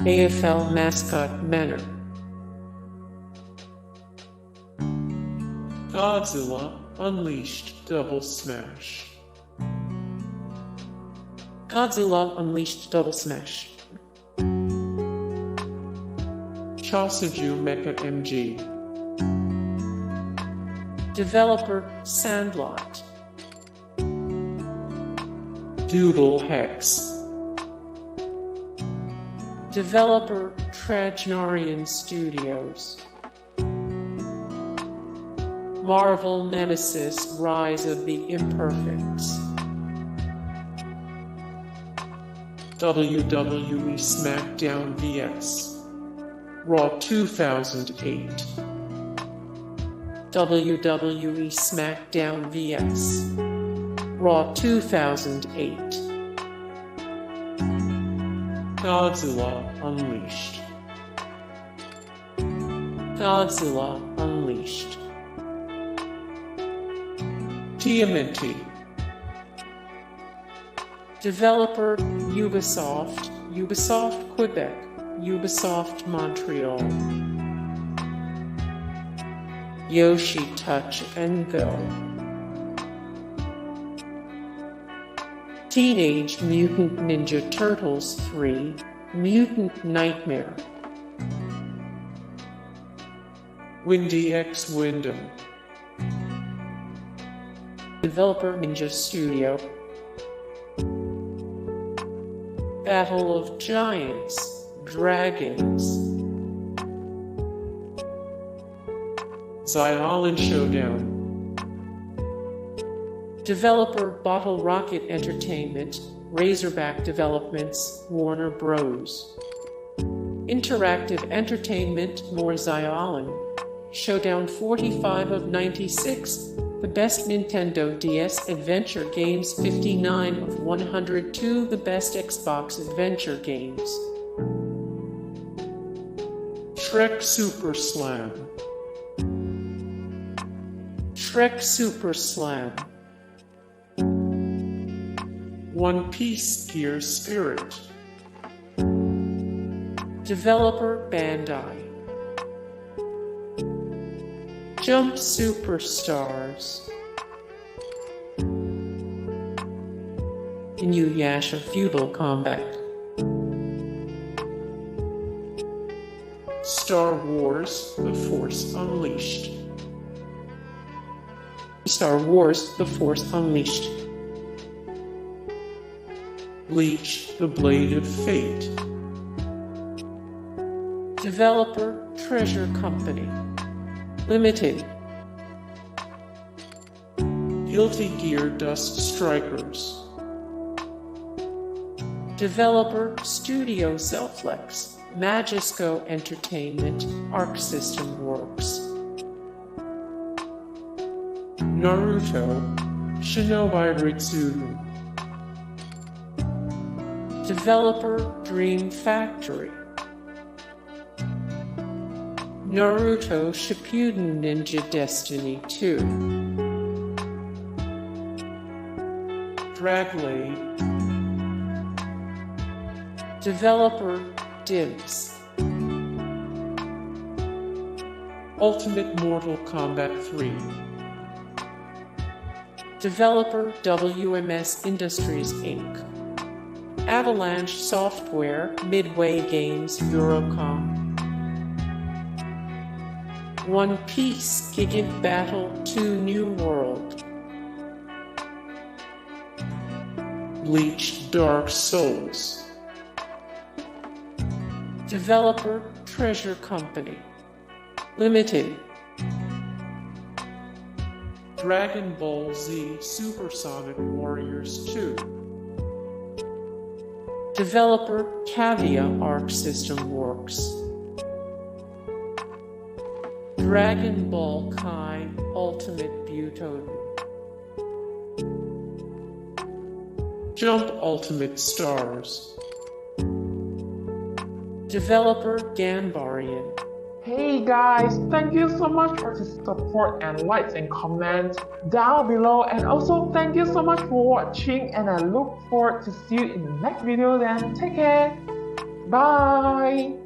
AFL Mascot Manor. Godzilla Unleashed Double Smash. Godzilla Unleashed Double Smash. Chsj Mecha MG. Developer Sandlot. Doodle Hex. Developer Draglade Studios. Marvel Nemesis Rise of the Imperfects. WWE SmackDown vs. Raw 2008. WWE SmackDown vs. Raw 2008. Godzilla Unleashed. Godzilla Unleashed. TMNT. Developer Ubisoft, Ubisoft Quebec, Ubisoft Montreal. Yoshi Touch Go. Teenage Mutant Ninja Turtles 3, Mutant Nightmare. X Windam. Developer Ninja Studio. Battle of Giants, Dragons. Xiaolin Showdown. Developer Bottle Rocket Entertainment, Razorback Developments, Warner Bros. Interactive Entertainment, more Xiaolin. Showdown 45 of 96. The best Nintendo DS adventure games 59 of 102. The best Xbox adventure games. Shrek SuperSlam. Shrek SuperSlam. One Piece Gear Spirit. Developer Bandai. Jump Superstars. InuYasha Feudal Combat. Star Wars The Force Unleashed. Star Wars The Force Unleashed. Bleach The Blade of Fate. Developer Treasure Company Limited. Guilty Gear Dust Strikers. Developer Studio Zelflex, Magisco Entertainment, Arc System Works. Naruto, Shinobi Retsuden. Developer Dream Factory. Naruto Shippuden Ninja Destiny 2. Draglade. Developer Dibs. Ultimate Mortal Kombat 3. Developer WMS Industries Inc. Avalanche Software, Midway Games, Eurocom. One Piece Gigant Battle 2 New World. Bleach Dark Souls. Developer Treasure Company Limited. Dragon Ball Z Supersonic Warriors 2. Developer Cavia Arc System Works. Dragon Ball Kai Ultimate Butoden. Jump Ultimate Stars. Developer Ganbarion. Hey guys, thank you so much for the support and likes and comments down below, and also thank you so much for watching, and I look forward to see you in the next video. Then take care. Bye!